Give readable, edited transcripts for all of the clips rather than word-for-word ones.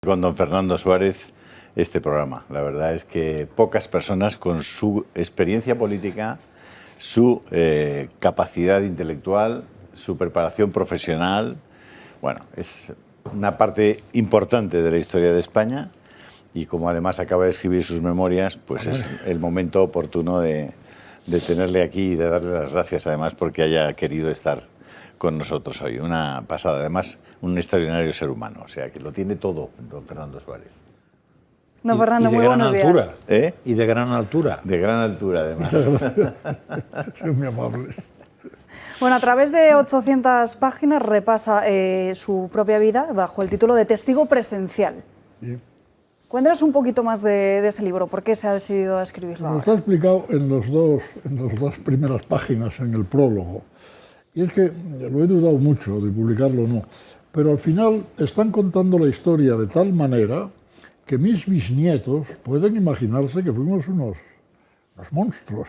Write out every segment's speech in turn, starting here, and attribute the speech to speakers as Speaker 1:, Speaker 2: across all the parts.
Speaker 1: Con don Fernando Suárez este programa. La verdad es que pocas personas con su experiencia política, su capacidad intelectual, su preparación profesional, bueno, es una parte importante de la historia de España y como además acaba de escribir sus memorias, pues es el momento oportuno de tenerle aquí y de darle las gracias además porque haya querido estar con nosotros hoy. Una pasada, además un extraordinario ser humano, o sea que lo tiene todo don Fernando Suárez.
Speaker 2: Don Fernando, muy buenos días.
Speaker 3: Y de gran altura.
Speaker 1: De gran altura, además.
Speaker 3: Es muy amable.
Speaker 2: Bueno, a través de 800 páginas repasa su propia vida bajo el título de Testigo Presencial.
Speaker 3: Sí.
Speaker 2: Cuéntanos un poquito más de ese libro, ¿por qué se ha decidido a escribirlo ahora?
Speaker 3: Está explicado en las dos primeras páginas, en el prólogo. Y es que lo he dudado mucho de publicarlo o no, pero al final están contando la historia de tal manera que mis bisnietos pueden imaginarse que fuimos unos monstruos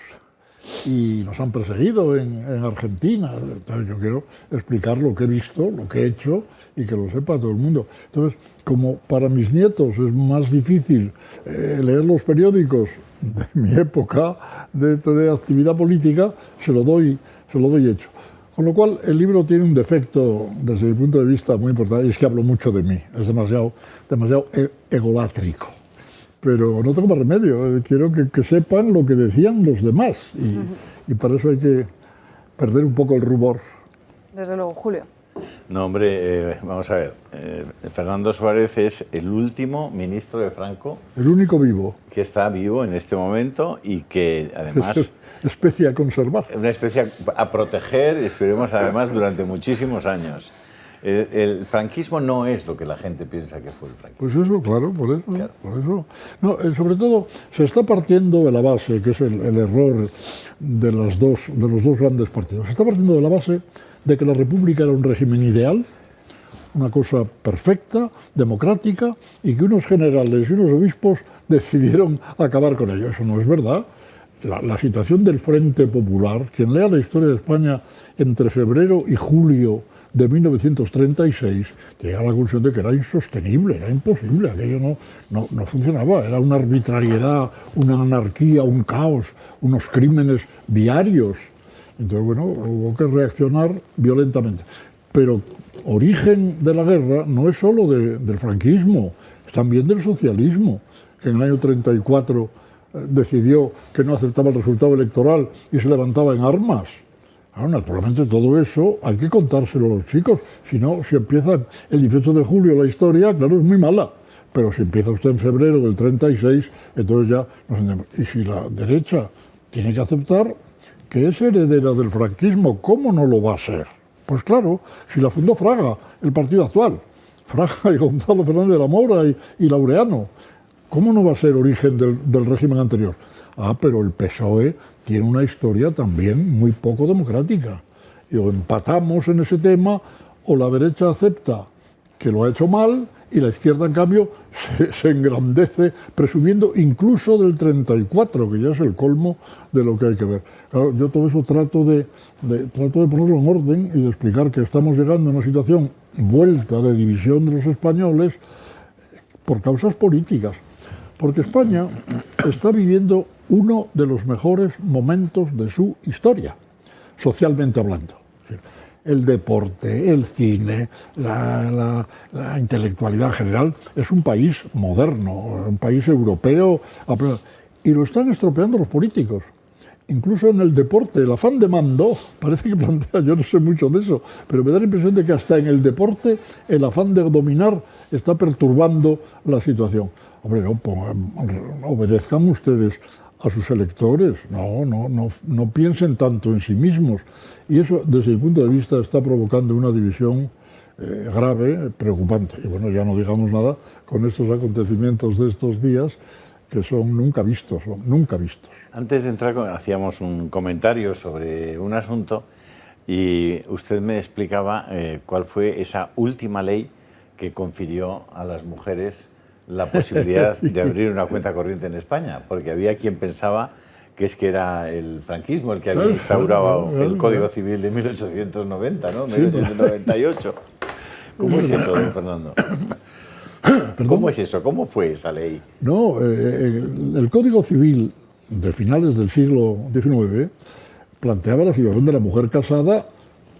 Speaker 3: y nos han perseguido en Argentina. Entonces yo quiero explicar lo que he visto, lo que he hecho y que lo sepa todo el mundo. Entonces, como para mis nietos es más difícil leer los periódicos de mi época de actividad política, se lo doy hecho. Con lo cual, el libro tiene un defecto, desde mi punto de vista, muy importante, y es que hablo mucho de mí, es demasiado egolátrico. Pero no tengo más remedio, quiero que sepan lo que decían los demás, y para eso hay que perder un poco el rubor.
Speaker 2: Desde luego, Julio.
Speaker 1: No, hombre, vamos a ver, Fernando Suárez es el último ministro de Franco.
Speaker 3: El único vivo.
Speaker 1: Que está vivo en este momento y que además...
Speaker 3: especie a conservar.
Speaker 1: Una especie a proteger, esperemos además, durante muchísimos años. El franquismo no es lo que la gente piensa que fue el franquismo.
Speaker 3: Pues eso, claro, por eso. Claro. Por eso. No, sobre todo, se está partiendo de la base, que es el error de los dos grandes partidos. Se está partiendo de la base de que la República era un régimen ideal, una cosa perfecta, democrática, y que unos generales y unos obispos decidieron acabar con ello. Eso no es verdad. La situación del Frente Popular, quien lea la historia de España entre febrero y julio de 1936, llega a la conclusión de que era insostenible, era imposible, aquello no funcionaba, era una arbitrariedad, una anarquía, un caos, unos crímenes diarios. Entonces, bueno, hubo que reaccionar violentamente. Pero origen de la guerra no es solo del franquismo, es también del socialismo, que en el año 34 decidió que no aceptaba el resultado electoral y se levantaba en armas. Claro, naturalmente todo eso hay que contárselo a los chicos, si no, si empieza el 18 de julio la historia, claro, es muy mala, pero si empieza usted en febrero del 36, entonces ya nos entendemos. Y si la derecha tiene que aceptar que es heredera del franquismo, ¿cómo no lo va a ser? Pues claro, si la fundó Fraga, el partido actual, Fraga y Gonzalo Fernández de la Mora y Laureano, ¿cómo no va a ser origen del régimen anterior? Ah, pero el PSOE tiene una historia también muy poco democrática. Y o empatamos en ese tema, o la derecha acepta que lo ha hecho mal, y la izquierda, en cambio, se engrandece, presumiendo incluso del 34, que ya es el colmo de lo que hay que ver. Claro, yo todo eso trato de ponerlo en orden y de explicar que estamos llegando a una situación vuelta de división de los españoles por causas políticas. Porque España está viviendo uno de los mejores momentos de su historia, socialmente hablando. El deporte, el cine, la intelectualidad en general, es un país moderno, un país europeo, y lo están estropeando los políticos. Incluso en el deporte, el afán de mando, parece que plantea, yo no sé mucho de eso, pero me da la impresión de que hasta en el deporte el afán de dominar está perturbando la situación. Hombre, no obedezcan ustedes a sus electores, no piensen tanto en sí mismos. Y eso, desde mi punto de vista, está provocando una división grave, preocupante. Y bueno, ya no digamos nada con estos acontecimientos de estos días, que son nunca vistos.
Speaker 1: Antes de entrar, hacíamos un comentario sobre un asunto y usted me explicaba cuál fue esa última ley que confirió a las mujeres la posibilidad de abrir una cuenta corriente en España, porque había quien pensaba que era el franquismo el que había instaurado el Código Civil de 1890, ¿no? 1898. ¿Cómo es eso, don Fernando? ¿Cómo es eso? ¿Cómo fue esa ley?
Speaker 3: No, el Código Civil de finales del siglo XIX planteaba la situación de la mujer casada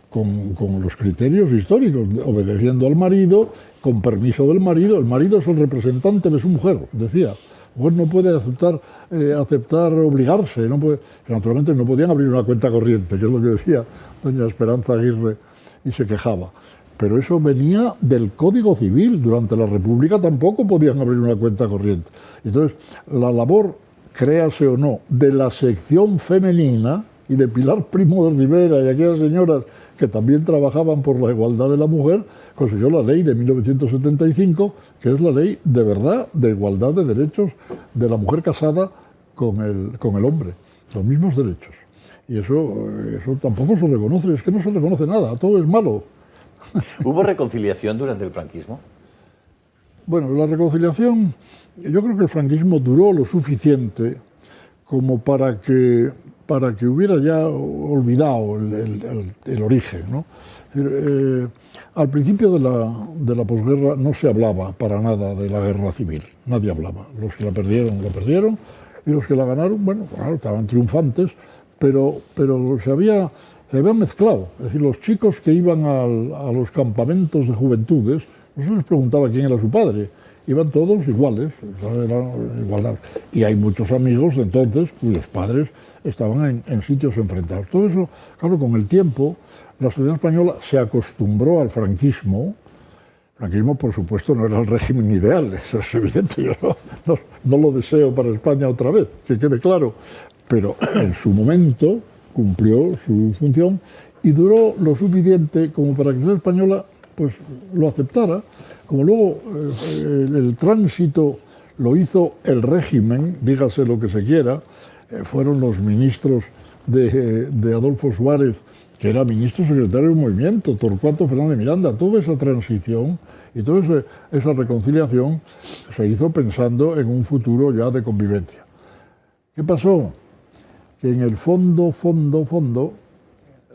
Speaker 3: con los criterios históricos, obedeciendo al marido, con permiso del marido. El marido es el representante de su mujer, decía. La mujer no puede aceptar obligarse, no puede, naturalmente no podían abrir una cuenta corriente, que es lo que decía doña Esperanza Aguirre, y se quejaba. Pero eso venía del Código Civil. Durante la República tampoco podían abrir una cuenta corriente. Entonces, la labor, créase o no, de la sección femenina y de Pilar Primo de Rivera y aquellas señoras que también trabajaban por la igualdad de la mujer, consiguió la ley de 1975, que es la ley de verdad de igualdad de derechos de la mujer casada con el hombre, los mismos derechos. Y eso tampoco se reconoce, es que no se reconoce nada, todo es malo.
Speaker 1: ¿Hubo reconciliación durante el franquismo?
Speaker 3: Bueno, la reconciliación, yo creo que el franquismo duró lo suficiente como para que hubiera ya olvidado el origen, ¿no? Al principio de la posguerra no se hablaba para nada de la guerra civil, nadie hablaba. Los que la perdieron, y los que la ganaron, bueno, claro, estaban triunfantes, pero se había mezclado. Es decir, los chicos que iban a los campamentos de juventudes, no se les preguntaba quién era su padre, iban todos iguales, era igualdad. Y hay muchos amigos de entonces cuyos padres estaban en sitios enfrentados. Todo eso, claro, con el tiempo, la sociedad española se acostumbró al franquismo. El franquismo, por supuesto, no era el régimen ideal, eso es evidente, yo no lo deseo para España otra vez, que quede claro, pero en su momento cumplió su función y duró lo suficiente como para que la sociedad española pues lo aceptara. Como luego el tránsito lo hizo el régimen, dígase lo que se quiera, fueron los ministros de Adolfo Suárez, que era ministro secretario del movimiento, Torcuato Fernández Miranda. Toda esa transición y toda esa reconciliación se hizo pensando en un futuro ya de convivencia. ¿Qué pasó? Que en el fondo,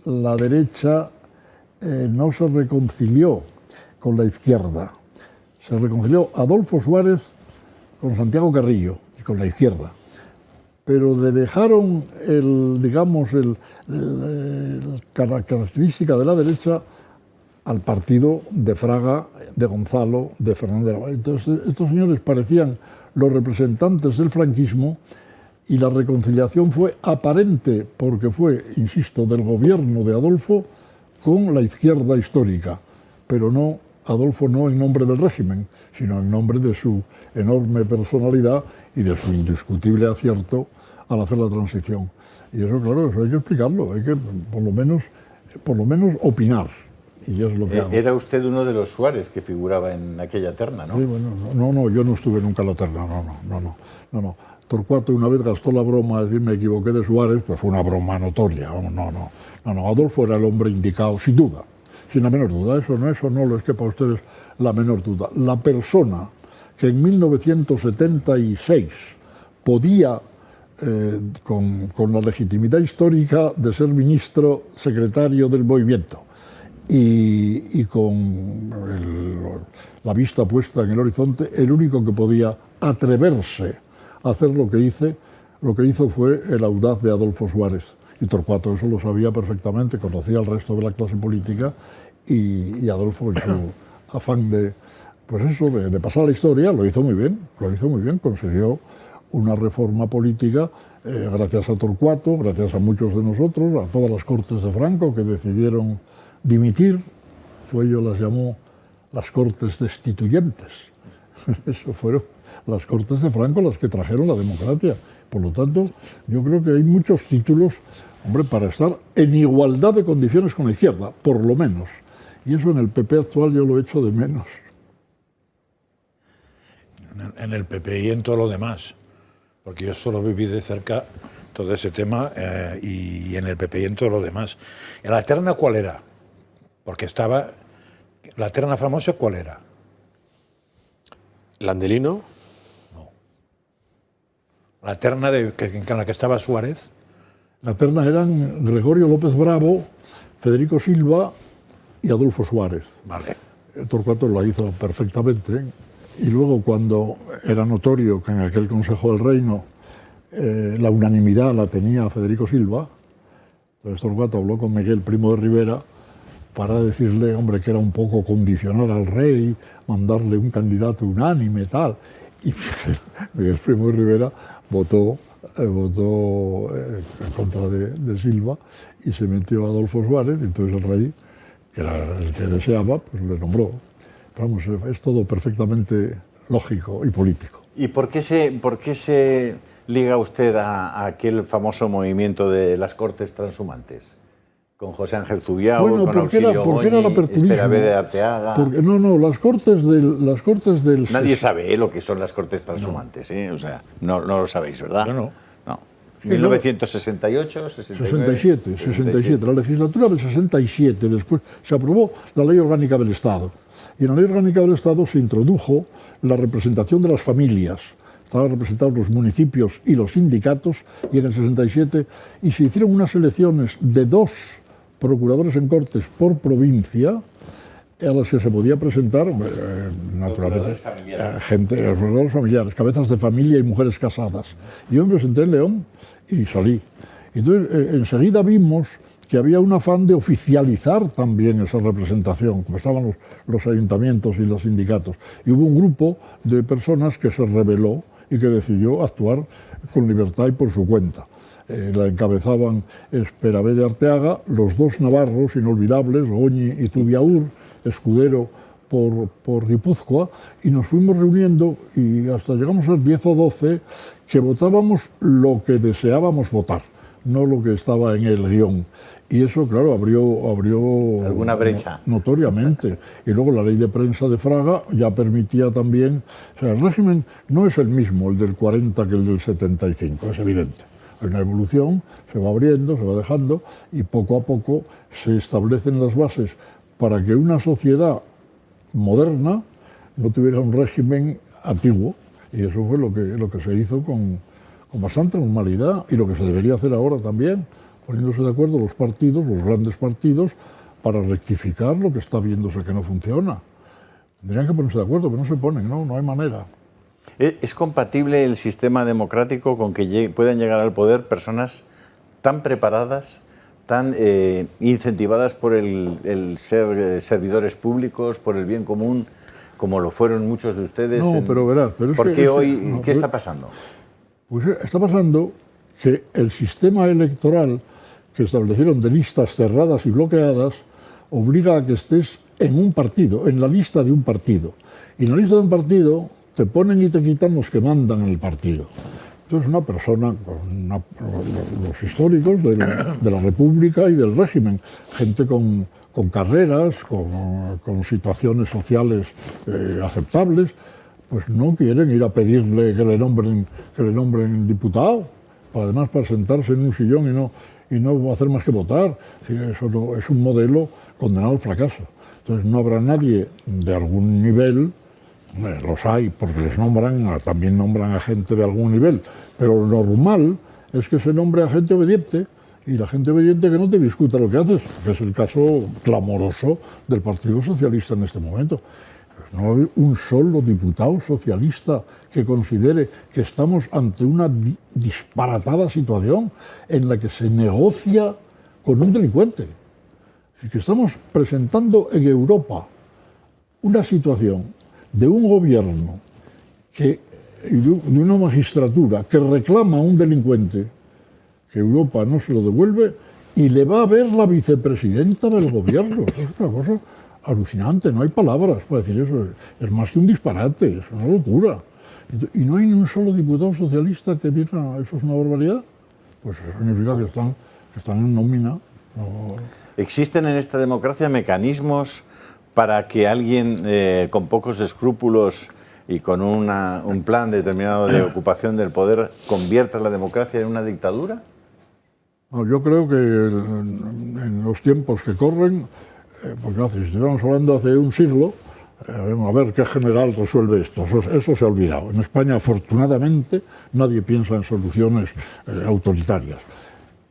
Speaker 3: la derecha no se reconcilió con la izquierda. Se reconcilió Adolfo Suárez con Santiago Carrillo y con la izquierda. Pero le dejaron la característica de la derecha al partido de Fraga, de Gonzalo, de Fernández de la Valle. Entonces, estos señores parecían los representantes del franquismo y la reconciliación fue aparente porque fue, insisto, del gobierno de Adolfo con la izquierda histórica, pero no Adolfo no en nombre del régimen, sino en nombre de su enorme personalidad y de su indiscutible acierto al hacer la transición. Y eso, claro, eso hay que explicarlo, hay que por lo menos opinar. Y es lo que hago.
Speaker 1: Era usted uno de los Suárez que figuraba en aquella terna, ¿no?
Speaker 3: Sí, bueno, no, yo no estuve nunca en la terna, no. Torcuato una vez gastó la broma de decir me equivoqué de Suárez, pues fue una broma notoria. No, Adolfo era el hombre indicado, sin duda, sin la menor duda. Eso no lo es que para ustedes la menor duda. La persona que en 1976 podía, con la legitimidad histórica de ser ministro secretario del movimiento y con la vista puesta en el horizonte, el único que podía atreverse a hacer lo que hizo fue el audaz de Adolfo Suárez. Y Torcuato eso lo sabía perfectamente, conocía al resto de la clase política y Adolfo, en su afán de pasar a la historia, lo hizo muy bien, consiguió una reforma política gracias a Torcuato, gracias a muchos de nosotros, a todas las Cortes de Franco que decidieron dimitir. Ello las llamó las Cortes destituyentes. Eso fueron las Cortes de Franco las que trajeron la democracia. Por lo tanto, yo creo que hay muchos títulos, hombre, para estar en igualdad de condiciones con la izquierda, por lo menos. Y eso en el PP actual yo lo echo de menos.
Speaker 4: En el PP y en todo lo demás, porque yo solo viví de cerca todo ese tema y en el PP y en todo lo demás. ¿En la terna cuál era? Porque estaba... ¿La terna famosa cuál era?
Speaker 5: ¿Landelino?
Speaker 4: No. ¿La terna en la que estaba Suárez?
Speaker 3: La terna eran Gregorio López Bravo, Federico Silva y Adolfo Suárez.
Speaker 4: Vale.
Speaker 3: Torcuato lo hizo perfectamente. Y luego, cuando era notorio que en aquel Consejo del Reino la unanimidad la tenía Federico Silva, entonces Torquato habló con Miguel Primo de Rivera para decirle, hombre, que era un poco condicionar al rey, mandarle un candidato unánime, tal. Y Miguel Primo de Rivera votó en contra de Silva y se metió a Adolfo Suárez, y entonces el rey, que era el que deseaba, pues le nombró. Pero vamos, es todo perfectamente lógico y político.
Speaker 1: ¿Y por qué se liga usted a aquel famoso movimiento de las Cortes Transhumantes? Con José Ángel Zubiao, con Auxilio Goñi, Esperavé de Arteaga...
Speaker 3: No, las Cortes del...
Speaker 1: Nadie sabe lo que son las Cortes Transhumantes, ¿eh? O sea, no lo sabéis, ¿verdad?
Speaker 4: No.
Speaker 1: 1968,
Speaker 3: 67. La legislatura del 67, después se aprobó la Ley Orgánica del Estado. Y en la Ley Orgánica del Estado se introdujo la representación de las familias. Estaban representados los municipios y los sindicatos, y en el 67 y se hicieron unas elecciones de 2 procuradores en Cortes por provincia, a las que se podía presentar, naturalmente, procuradores familiares, cabezas de familia y mujeres casadas. Yo me presenté en León y salí. Entonces, enseguida vimos que había un afán de oficializar también esa representación, como estaban los ayuntamientos y los sindicatos. Y hubo un grupo de personas que se rebeló y que decidió actuar con libertad y por su cuenta. La encabezaban Esperavé de Arteaga, los 2 navarros inolvidables, Goñi y Zubiaur, Escudero por Guipúzcoa, y nos fuimos reuniendo y hasta llegamos a ser 10 o 12 que votábamos lo que deseábamos votar, no lo que estaba en el guión. Y eso, claro, abrió
Speaker 1: alguna brecha.
Speaker 3: Notoriamente. Y luego la ley de prensa de Fraga ya permitía también... O sea, el régimen no es el mismo, el del 40, que el del 75, es evidente. Hay una evolución, se va abriendo, se va dejando, y poco a poco se establecen las bases para que una sociedad moderna no tuviera un régimen antiguo. Y eso fue lo que se hizo con bastante normalidad, y lo que se debería hacer ahora también, poniéndose de acuerdo los partidos, los grandes partidos, para rectificar lo que está viéndose que no funciona. Tendrían que ponerse de acuerdo, pero no se ponen, no hay manera.
Speaker 1: ¿Es compatible el sistema democrático con que puedan llegar al poder personas tan preparadas, tan incentivadas por el ser servidores públicos, por el bien común, como lo fueron muchos de ustedes?
Speaker 3: No, pero verás...
Speaker 1: ¿Por qué hoy? ¿Qué está pasando?
Speaker 3: Pues está pasando que el sistema electoral que establecieron de listas cerradas y bloqueadas obliga a que estés en un partido, en la lista de un partido. Y en la lista de un partido te ponen y te quitan los que mandan en el partido. Entonces una persona, los históricos de la República y del régimen, gente con carreras, con situaciones sociales aceptables, pues no quieren ir a pedirle que le nombren diputado, además para sentarse en un sillón y no hacer más que votar. Es decir, eso es un modelo condenado al fracaso. Entonces no habrá nadie de algún nivel, los hay porque también nombran a gente de algún nivel, pero lo normal es que se nombre a gente obediente, y la gente obediente que no te discuta lo que haces, que es el caso clamoroso del Partido Socialista en este momento. No hay un solo diputado socialista que considere que estamos ante una disparatada situación en la que se negocia con un delincuente. Es que estamos presentando en Europa una situación de un gobierno de una magistratura que reclama a un delincuente, que Europa no se lo devuelve, y le va a ver la vicepresidenta del gobierno. Es una cosa alucinante, no hay palabras para decir eso. Es más que un disparate, es una locura. Y no hay ni un solo diputado socialista que diga eso es una barbaridad. Pues eso significa que están en nómina. No.
Speaker 1: ¿Existen en esta democracia mecanismos para que alguien con pocos escrúpulos y con un plan determinado de ocupación del poder convierta la democracia en una dictadura?
Speaker 3: No, yo creo que en los tiempos que corren, porque si estuviéramos hablando hace un siglo, a ver qué general resuelve esto. Eso se ha olvidado. En España, afortunadamente, nadie piensa en soluciones autoritarias.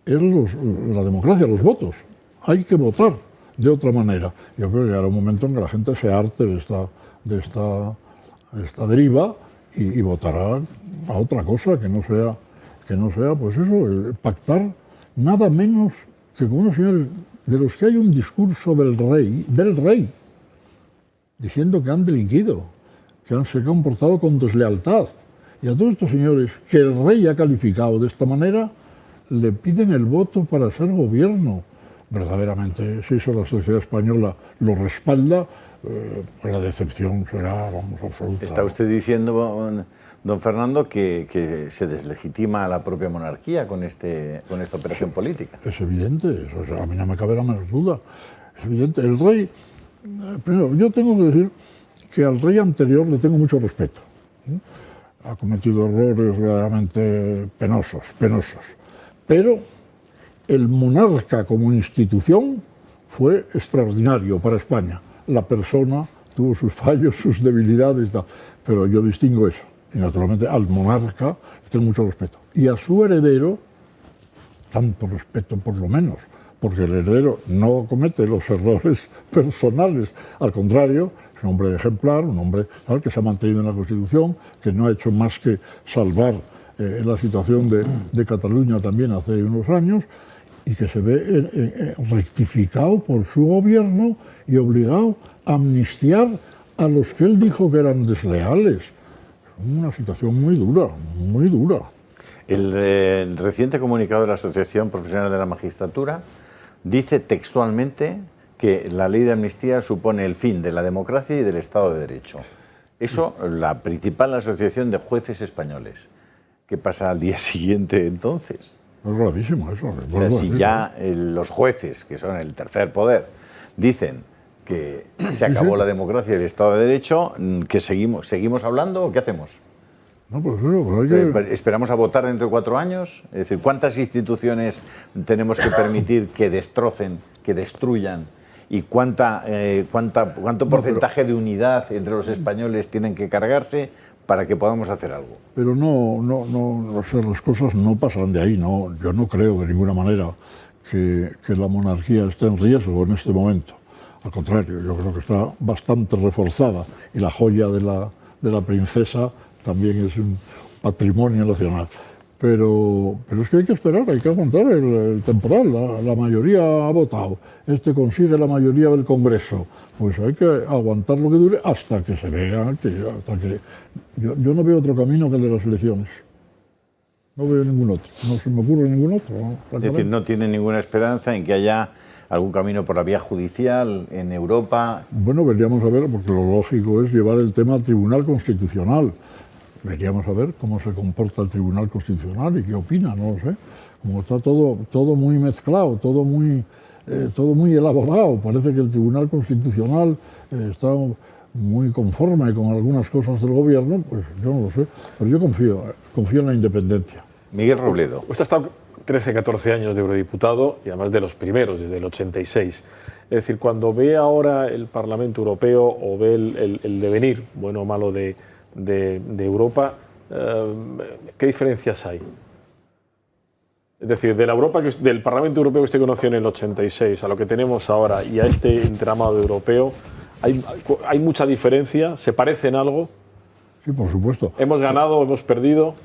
Speaker 3: Es la democracia, los votos. Hay que votar de otra manera. Yo creo que llegará un momento en que la gente se harte de esta esta deriva y votará a otra cosa que no sea pues eso, pactar nada menos que con unos señores de los que hay un discurso del rey, diciendo que han delinquido, que se han comportado con deslealtad. Y a todos estos señores que el rey ha calificado de esta manera, le piden el voto para ser gobierno. Verdaderamente, si eso la sociedad española lo respalda, la decepción será, vamos, absoluta.
Speaker 1: ¿Está usted diciendo, don Fernando, que se deslegitima a la propia monarquía con esta operación política?
Speaker 3: Es evidente, eso, a mí no me cabe la menor duda. Es evidente. El rey, primero, yo tengo que decir que al rey anterior le tengo mucho respeto. Ha cometido errores verdaderamente penosos. Pero el monarca como institución fue extraordinario para España. La persona tuvo sus fallos, sus debilidades, pero yo distingo eso. Y naturalmente al monarca le tengo mucho respeto. Y a su heredero, tanto respeto por lo menos, porque el heredero no comete los errores personales. Al contrario, es un hombre ejemplar, un hombre que se ha mantenido en la Constitución, que no ha hecho más que salvar la situación de Cataluña también hace unos años, y que se ve rectificado por su gobierno y obligado a amnistiar a los que él dijo que eran desleales. Una situación muy dura, muy dura.
Speaker 1: El reciente comunicado de la Asociación Profesional de la Magistratura dice textualmente que la ley de amnistía supone el fin de la democracia y del Estado de Derecho. Eso, la principal asociación de jueces españoles. ¿Qué pasa al día siguiente entonces?
Speaker 3: Es gravísimo eso.
Speaker 1: O sea, si ya los jueces, que son el tercer poder, dicen que se acabó la democracia y el Estado de Derecho, ¿qué seguimos hablando o qué hacemos?
Speaker 3: No, pues eso, hay que...
Speaker 1: ¿Esperamos a votar dentro de 4 años? Es decir, ¿cuántas instituciones tenemos que permitir que destrocen, que destruyan? ¿Y cuánto porcentaje de unidad entre los españoles tienen que cargarse para que podamos hacer algo?
Speaker 3: Pero no, o sea, las cosas no pasan de ahí, no. Yo no creo de ninguna manera que la monarquía esté en riesgo en este momento. Al contrario, yo creo que está bastante reforzada y la joya de la princesa también es un patrimonio nacional. Pero es que hay que esperar, hay que aguantar el temporal. La mayoría ha votado, consigue la mayoría del Congreso. Pues hay que aguantar lo que dure hasta que se vea, yo no veo otro camino que el de las elecciones. No veo ningún otro, no se me ocurre ningún otro. ¿No?
Speaker 1: Es decir, no tiene ninguna esperanza en que haya algún camino por la vía judicial en Europa.
Speaker 3: Bueno, veríamos a ver, porque lo lógico es llevar el tema al Tribunal Constitucional. Veríamos a ver cómo se comporta el Tribunal Constitucional y qué opina, no lo sé. Como está todo muy mezclado, todo muy elaborado. Parece que el Tribunal Constitucional está muy conforme con algunas cosas del gobierno, pues yo no lo sé. Pero yo confío en la independencia.
Speaker 1: Miguel Robledo.
Speaker 5: Usted ha estado 13, 14 años de eurodiputado y además de los primeros, desde el 86. Es decir, cuando ve ahora el Parlamento Europeo o ve el devenir, bueno o malo, de Europa, ¿qué diferencias hay? Es decir, de la Europa del Parlamento Europeo que usted conoció en el 86 a lo que tenemos ahora y a este entramado europeo, ¿hay mucha diferencia? ¿Se parece en algo?
Speaker 3: Sí, por supuesto.
Speaker 5: ¿Hemos ganado, hemos perdido?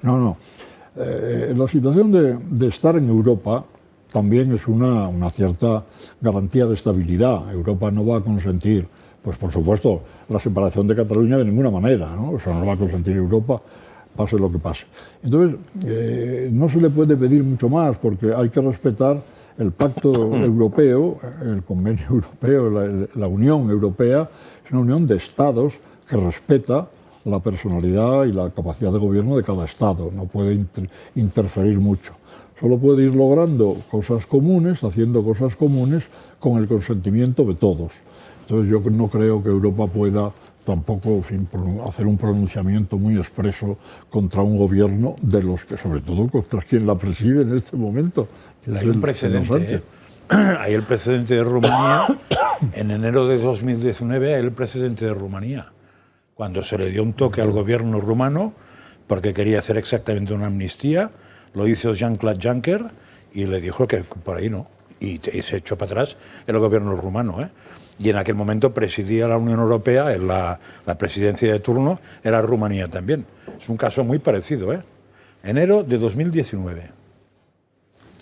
Speaker 3: No. La situación de estar en Europa también es una cierta garantía de estabilidad. Europa no va a consentir, pues por supuesto, la separación de Cataluña de ninguna manera, ¿no? Eso no lo va a consentir Europa, pase lo que pase. Entonces, no se le puede pedir mucho más porque hay que respetar el pacto europeo, el convenio europeo, la Unión Europea, es una unión de Estados que respeta la personalidad y la capacidad de gobierno de cada Estado, no puede interferir mucho. Solo puede ir logrando cosas comunes, haciendo cosas comunes con el consentimiento de todos. Entonces yo no creo que Europa pueda tampoco hacer un pronunciamiento muy expreso contra un gobierno de los que, sobre todo, contra quien la preside en este momento.
Speaker 4: Hay un precedente. Hay el precedente de Rumanía. En enero de 2019 hay el precedente de Rumanía, cuando se le dio un toque al gobierno rumano porque quería hacer exactamente una amnistía. Lo hizo Jean-Claude Juncker y le dijo que por ahí no. Y se echó para atrás el gobierno rumano. y en aquel momento presidía la Unión Europea, la presidencia de turno era Rumanía también. Es un caso muy parecido, ¿eh? Enero de 2019.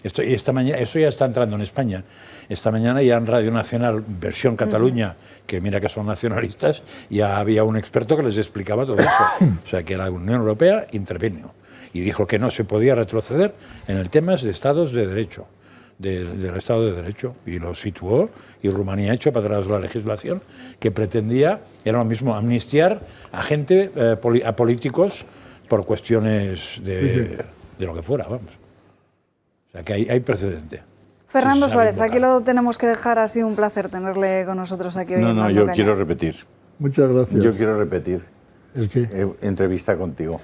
Speaker 4: Eso ya está entrando en España. Esta mañana ya en Radio Nacional, versión Cataluña, que mira que son nacionalistas, ya había un experto que les explicaba todo eso. O sea, que la Unión Europea intervino y dijo que no se podía retroceder en el tema de estados de derecho, del Estado de Derecho, y lo situó, y Rumanía ha hecho para atrás la legislación que pretendía, era lo mismo, amnistiar a gente, a políticos por cuestiones de lo que fuera, vamos. O sea, que hay precedente.
Speaker 2: Fernando Suárez, aquí lo tenemos que dejar. Ha sido un placer tenerle con nosotros aquí hoy.
Speaker 1: No, yo quiero repetir.
Speaker 3: Muchas gracias.
Speaker 1: Yo quiero repetir.
Speaker 3: ¿El qué?
Speaker 1: Entrevista contigo.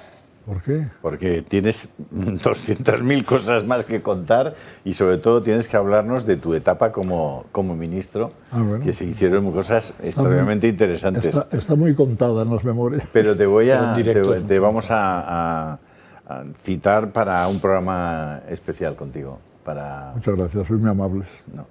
Speaker 3: ¿Por qué?
Speaker 1: Porque tienes 200.000 cosas más que contar y sobre todo tienes que hablarnos de tu etapa como ministro,
Speaker 3: bueno.
Speaker 1: Que se hicieron cosas extremadamente interesantes.
Speaker 3: Está muy contada en las memorias.
Speaker 1: Pero te vamos a citar para un programa especial contigo.
Speaker 3: Muchas gracias, sois muy amables.
Speaker 1: No,